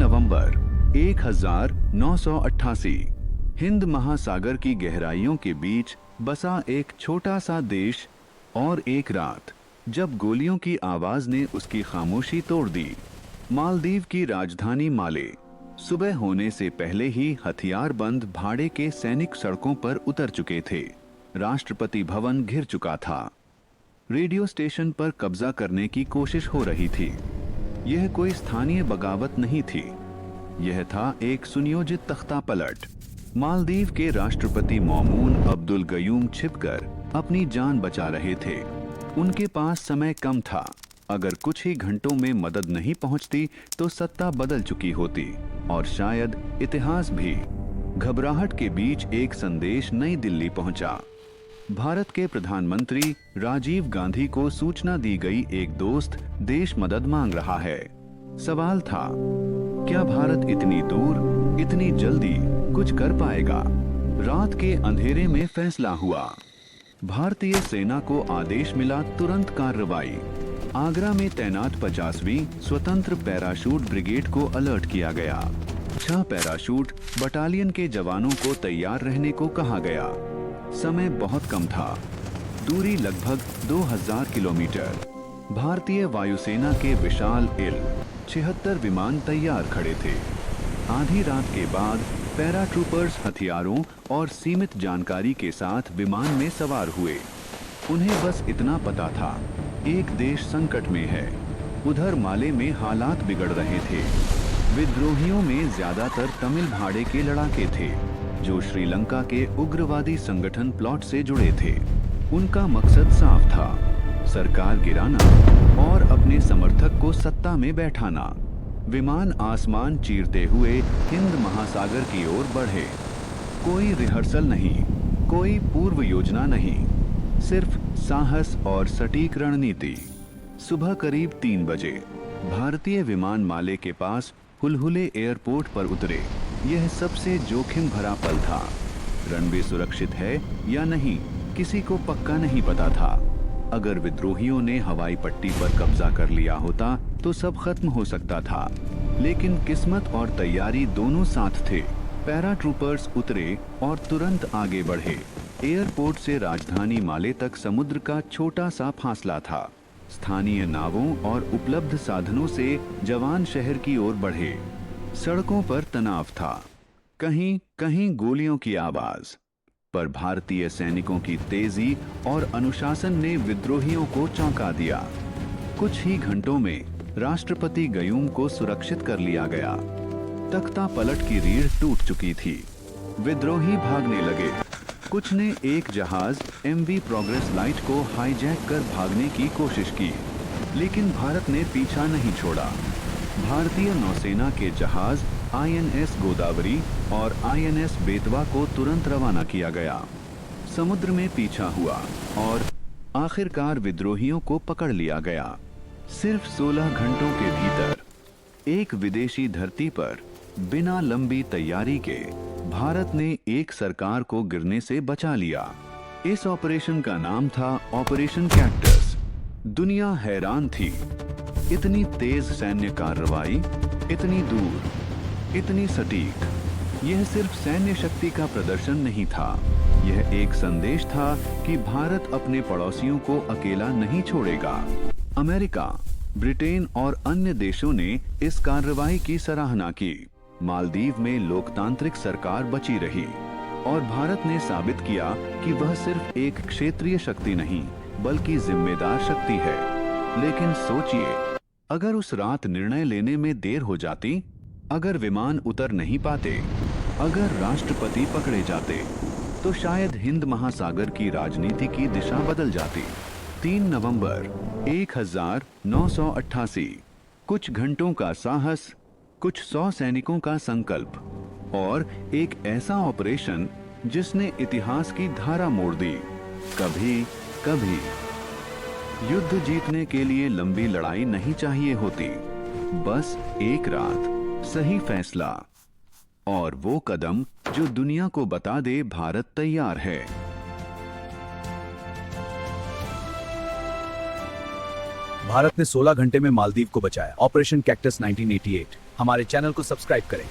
नवंबर 1988। हिंद महासागर की गहराइयों के बीच बसा एक छोटा सा देश, और एक रात जब गोलियों की आवाज ने उसकी खामोशी तोड़ दी। मालदीव की राजधानी माले। सुबह होने से पहले ही हथियारबंद भाड़े के सैनिक सड़कों पर उतर चुके थे। राष्ट्रपति भवन घिर चुका था। रेडियो स्टेशन पर कब्जा करने की कोशिश हो रही थी। यह कोई स्थानीय बगावत नहीं थी, यह था एक सुनियोजित तख्तापलट। मालदीव के राष्ट्रपति मौमून अब्दुल गयूम छिपकर अपनी जान बचा रहे थे। उनके पास समय कम था। अगर कुछ ही घंटों में मदद नहीं पहुंचती तो सत्ता बदल चुकी होती, और शायद इतिहास भी। घबराहट के बीच एक संदेश नई दिल्ली पहुंचा। भारत के प्रधानमंत्री राजीव गांधी को सूचना दी गई, एक दोस्त देश मदद मांग रहा है। सवाल था, क्या भारत इतनी दूर, इतनी जल्दी कुछ कर पाएगा? रात के अंधेरे में फैसला हुआ। भारतीय सेना को आदेश मिला, तुरंत कार्रवाई। आगरा में तैनात 50वीं स्वतंत्र पैराशूट ब्रिगेड को अलर्ट किया गया। 6 पैराशूट बटालियन के जवानों को तैयार रहने को कहा गया। समय बहुत कम था, दूरी लगभग 2000 किलोमीटर। भारतीय वायुसेना के विशाल Il-76 विमान तैयार खड़े थे। आधी रात के बाद पैराट्रूपर्स हथियारों और सीमित जानकारी के साथ विमान में सवार हुए। उन्हें बस इतना पता था, एक देश संकट में है। उधर माले में हालात बिगड़ रहे थे। विद्रोहियों में ज्यादातर तमिल भाड़े के लड़ाके थे, जो श्रीलंका के उग्रवादी संगठन प्लॉट से जुड़े थे। उनका मकसद साफ था, सरकार गिराना और अपने समर्थक को सत्ता में बैठाना। विमान आसमान चीरते हुए हिंद महासागर की ओर बढ़े। कोई रिहर्सल नहीं, कोई पूर्व योजना नहीं, सिर्फ साहस और सटीक रणनीति। सुबह करीब 3 बजे भारतीय विमान माले के पास हुलहुले एयरपोर्ट पर उतरे। यह सबसे जोखिम भरा पल था। रनवे सुरक्षित है या नहीं, किसी को पक्का नहीं पता था। अगर विद्रोहियों ने हवाई पट्टी पर कब्जा कर लिया होता तो सब खत्म हो सकता था, लेकिन किस्मत और तैयारी दोनों साथ थे। पैराट्रूपर्स उतरे और तुरंत आगे बढ़े। एयरपोर्ट से राजधानी माले तक समुद्र का छोटा सा फासला था। स्थानीय नावों और उपलब्ध साधनों से जवान शहर की ओर बढ़े। सड़कों पर तनाव था, कहीं कहीं गोलियों की आवाज, पर भारतीय सैनिकों की तेजी और अनुशासन ने विद्रोहियों को चौंका दिया। कुछ ही घंटों में राष्ट्रपति गयूम को सुरक्षित कर लिया गया। तख्ता पलट की रीढ़ टूट चुकी थी। विद्रोही भागने लगे। कुछ ने एक जहाज MV प्रोग्रेस लाइट को हाईजैक कर भागने की कोशिश की, लेकिन भारत ने पीछा नहीं छोड़ा। भारतीय नौसेना के जहाज INS गोदावरी और INS बेतवा को तुरंत रवाना किया गया। समुद्र में पीछा हुआ और आखिरकार विद्रोहियों को पकड़ लिया गया। सिर्फ 16 घंटों के भीतर एक विदेशी धरती पर बिना लंबी तैयारी के भारत ने एक सरकार को गिरने से बचा लिया। इस ऑपरेशन का नाम था ऑपरेशन कैक्टस। दुनिया हैरान थी। इतनी तेज सैन्य कार्रवाई, इतनी दूर, इतनी सटीक। यह सिर्फ सैन्य शक्ति का प्रदर्शन नहीं था, यह एक संदेश था कि भारत अपने पड़ोसियों को अकेला नहीं छोड़ेगा। अमेरिका, ब्रिटेन और अन्य देशों ने इस कार्रवाई की सराहना की। मालदीव में लोकतांत्रिक सरकार बची रही, और भारत ने साबित किया कि वह सिर्फ एक क्षेत्रीय शक्ति नहीं, बल्कि जिम्मेदार शक्ति है। लेकिन सोचिए, अगर उस रात निर्णय लेने में देर हो जाती, अगर विमान उतर नहीं पाते, अगर राष्ट्रपति पकड़े जाते, तो शायद हिंद महासागर की राजनीति की दिशा बदल जाती। 3 नवंबर 1988। कुछ घंटों का साहस, कुछ 100 सैनिकों का संकल्प, और एक ऐसा ऑपरेशन जिसने इतिहास की धारा मोड़ दी। कभी कभी युद्ध जीतने के लिए लंबी लड़ाई नहीं चाहिए होती, बस एक रात, सही फैसला, और वो कदम जो दुनिया को बता दे भारत तैयार है। भारत ने 16 घंटे में मालदीव को बचाया। Operation cactus 1988। हमारे चैनल को सब्सक्राइब करें।